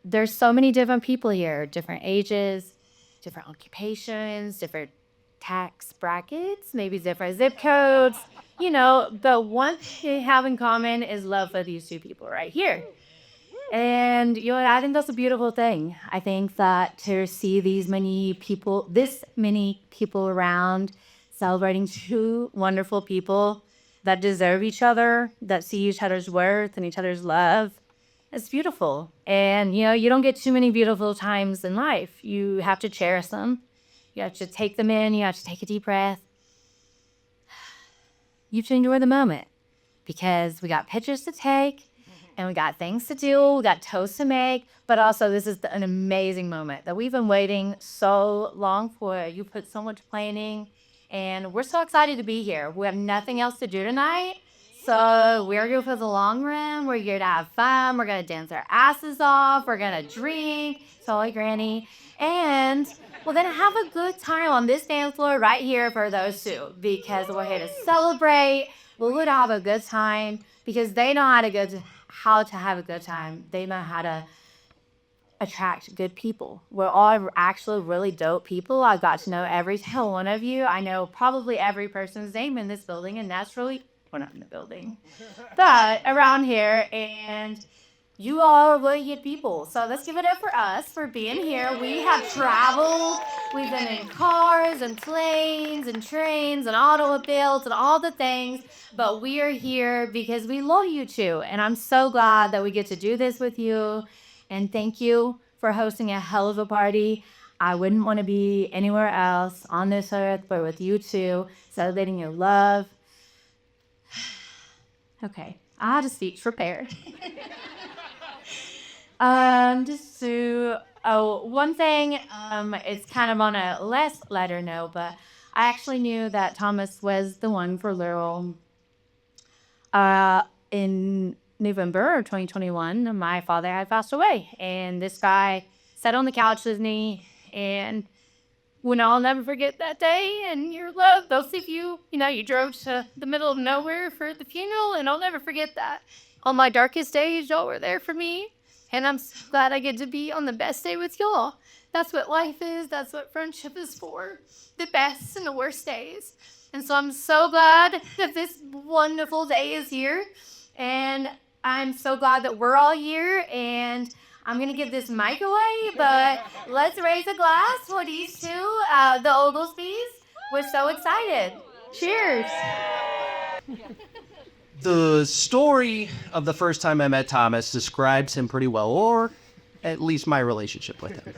there's so many different people here, different ages, different occupations, different tax brackets, maybe different zip codes. But one thing they have in common is love for these two people right here. And I think that's a beautiful thing. I think that to see this many people around celebrating two wonderful people that deserve each other, that see each other's worth and each other's love, it's beautiful. And you don't get too many beautiful times in life. You have to cherish them. You have to take them in. You have to take a deep breath. You have to enjoy the moment because we got pictures to take and we got things to do. We got toast to make. But also, this is an amazing moment that we've been waiting so long for. You put so much planning, and we're so excited to be here. We have nothing else to do tonight. So we're here for the long run. We're here to have fun. We're going to dance our asses off. We're going to drink. Sorry, Granny. And we're going to have a good time on this dance floor right here for those two because we're here to celebrate. We're going to have a good time because they know how to have a good time. They know how to attract good people. We're all actually really dope people. I got to know every single one of you. I know probably every person's name in this building, and that's really, we're not in the building, but around here. And you all are really good people. So let's give it up for us for being here. We have traveled. We've been in cars and planes and trains and automobiles and all the things. But we are here because we love you two. And I'm so glad that we get to do this with you. And thank you for hosting a hell of a party. I wouldn't want to be anywhere else on this earth but with you two, celebrating your love. Okay, I had a speech prepared. One thing, it's kind of on a less lighter note, but I actually knew that Thomas was the one for Laurel. In November of 2021, my father had passed away, and this guy sat on the couch with me, and I'll never forget that day and your love. Those of you, you drove to the middle of nowhere for the funeral, and I'll never forget that. On my darkest days, y'all were there for me. And I'm so glad I get to be on the best day with y'all. That's what life is. That's what friendship is for. The best and the worst days. And so I'm so glad that this wonderful day is here. And I'm so glad that we're all here. And I'm going to give this mic away. But let's raise a glass for these two, the Oglesbys. We're so excited. Cheers. The story of the first time I met Thomas describes him pretty well, or at least my relationship with him.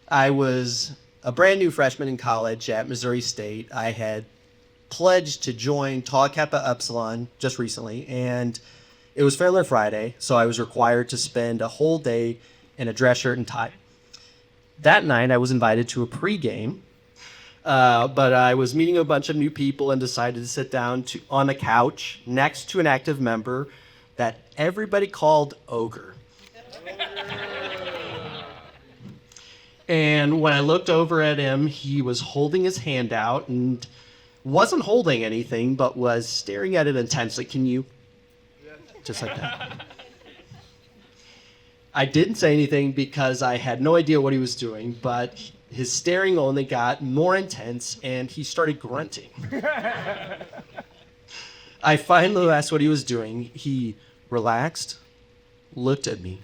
I was a brand new freshman in college at Missouri State. I had pledged to join Tau Kappa Epsilon just recently, and it was Fair Friday, so I was required to spend a whole day in a dress shirt and tie. That night, I was invited to a pregame. But I was meeting a bunch of new people and decided to sit down on a couch next to an active member that everybody called Ogre. And when I looked over at him, he was holding his hand out and wasn't holding anything, but was staring at it intensely. Can you? Just like that. I didn't say anything because I had no idea what he was doing, but his staring only got more intense, and he started grunting. I finally asked what he was doing. He relaxed, looked at me,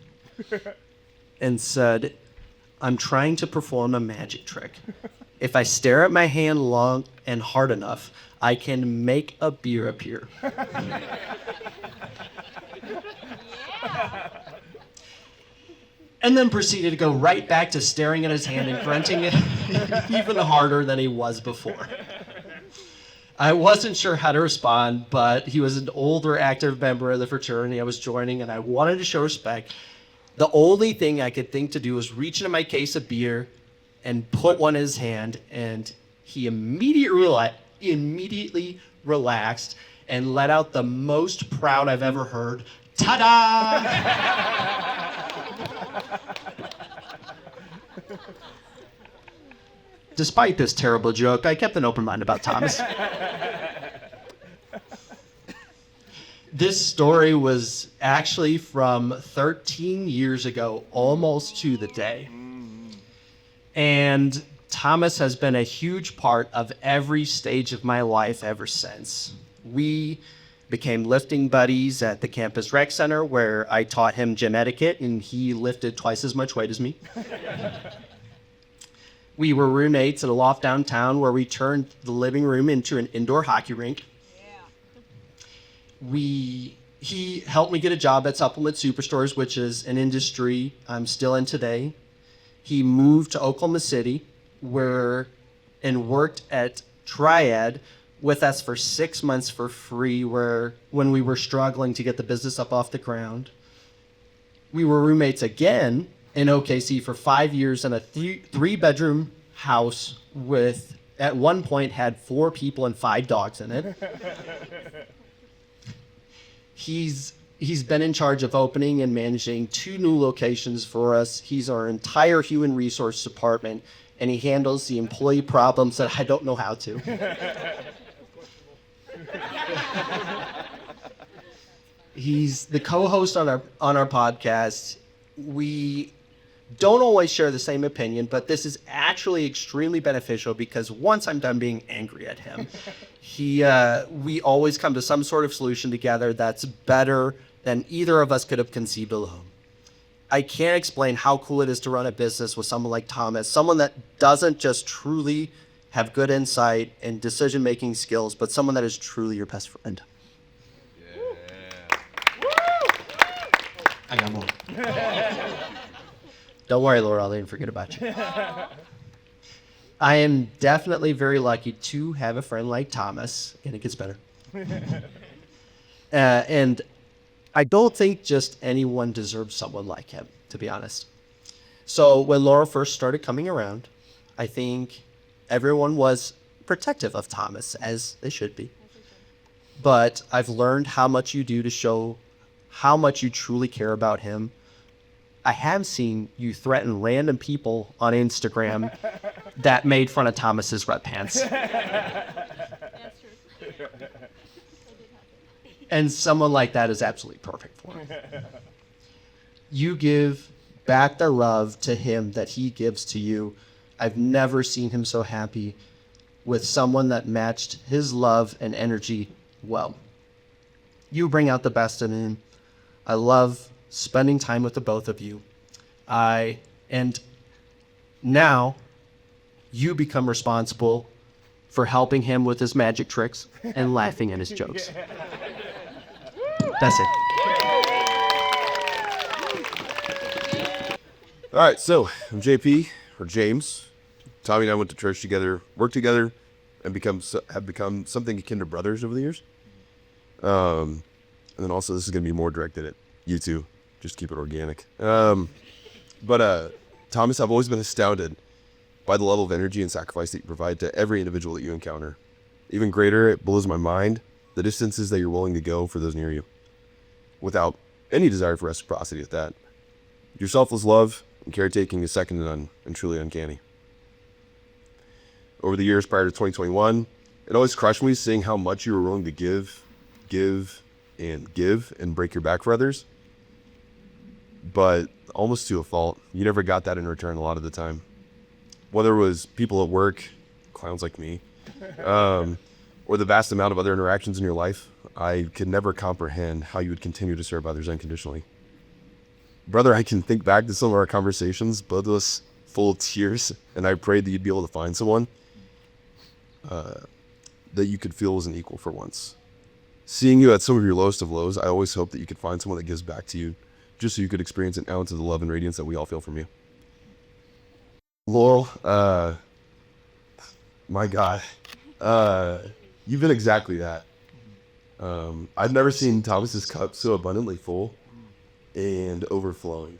and said, "I'm trying to perform a magic trick. If I stare at my hand long and hard enough, I can make a beer appear." And then proceeded to go right back to staring at his hand and grunting even harder than he was before. I wasn't sure how to respond, but he was an older active member of the fraternity I was joining, and I wanted to show respect. The only thing I could think to do was reach into my case of beer and put one in his hand, and he immediately relaxed and let out the most proud I've ever heard, "Ta-da!" Despite this terrible joke, I kept an open mind about Thomas. This story was actually from 13 years ago, almost to the day. And Thomas has been a huge part of every stage of my life ever since. We became lifting buddies at the campus rec center where I taught him gym etiquette and he lifted twice as much weight as me. We were roommates at a loft downtown where we turned the living room into an indoor hockey rink. He helped me get a job at Supplement Superstores, which is an industry I'm still in today. He moved to Oklahoma City and worked at Triad with us for 6 months for free when we were struggling to get the business up off the ground. We were roommates again in OKC for 5 years in a three-bedroom house at one point had 4 people and 5 dogs in it. He's been in charge of opening and managing 2 new locations for us. He's our entire human resource department, and he handles the employee problems that I don't know how to. He's the co-host on our podcast. We don't always share the same opinion, but this is actually extremely beneficial because once I'm done being angry at him, we always come to some sort of solution together that's better than either of us could have conceived alone. I can't explain how cool it is to run a business with someone like Thomas, someone that doesn't just truly have good insight and decision-making skills, but someone that is truly your best friend. I got more. Don't worry, Laurel, I didn't forget about you. I am definitely very lucky to have a friend like Thomas, and it gets better. And I don't think just anyone deserves someone like him, to be honest. So when Laurel first started coming around, I think everyone was protective of Thomas, as they should be. But I've learned how much you do to show how much you truly care about him. I have seen you threaten random people on Instagram that made fun of Thomas's sweatpants. That's true. And someone like that is absolutely perfect for him. You give back the love to him that he gives to you. I've never seen him so happy with someone that matched his love and energy well. You bring out the best in him. I love spending time with the both of you. And now you become responsible for helping him with his magic tricks and laughing at his jokes. That's it. All right, so I'm JP, or James. Tommy and I went to church together, worked together, and have become something akin to brothers over the years. And then also this is going to be more directed at you two. Just keep it organic. But Thomas, I've always been astounded by the level of energy and sacrifice that you provide to every individual that you encounter. Even greater, it blows my mind the distances that you're willing to go for those near you, without any desire for reciprocity at that. Your selfless love and caretaking is second to none and truly uncanny. Over the years prior to 2021, it always crushed me seeing how much you were willing to give, and break your back for others. But almost to a fault, you never got that in return a lot of the time. Whether it was people at work, clowns like me, or the vast amount of other interactions in your life, I could never comprehend how you would continue to serve others unconditionally. Brother, I can think back to some of our conversations, both of us full of tears, and I prayed that you'd be able to find someone that you could feel was an equal for once. Seeing you at some of your lowest of lows, I always hope that you could find someone that gives back to you, just so you could experience an ounce of the love and radiance that we all feel from you. Laurel, my God, you've been exactly that. I've never seen Thomas's cup so abundantly full and overflowing.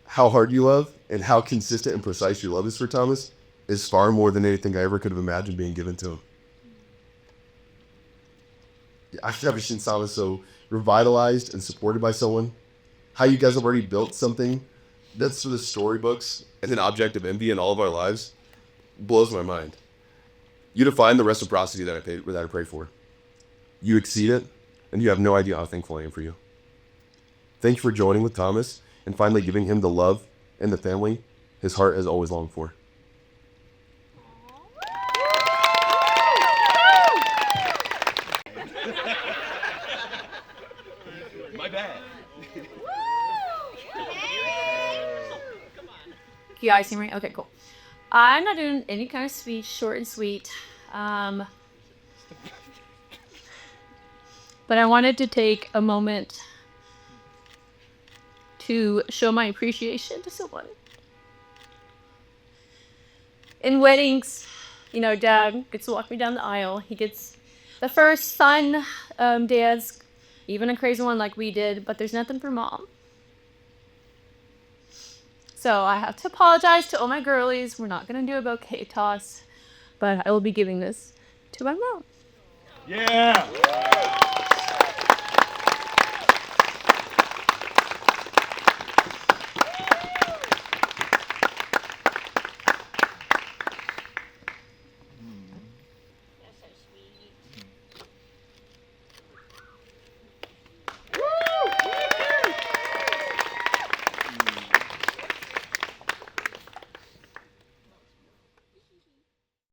How hard you love and how consistent and precise your love is for Thomas is far more than anything I ever could have imagined being given to him. I've never seen Thomas so revitalized and supported by someone. How you guys have already built something that's for the storybooks and an object of envy in all of our lives blows my mind. You define the reciprocity that I pray for. You exceed it, and you have no idea how thankful I am for you. Thank you for joining with Thomas and finally giving him the love and the family his heart has always longed for. My bad. You guys see me? Okay, cool. I'm not doing any kind of speech, short and sweet. But I wanted to take a moment to show my appreciation to someone. In weddings, Dad gets to walk me down the aisle. He gets the first fun dance, even a crazy one like we did, but there's nothing for Mom. So I have to apologize to all my girlies. We're not going to do a bouquet toss, but I will be giving this to my mom. Yeah.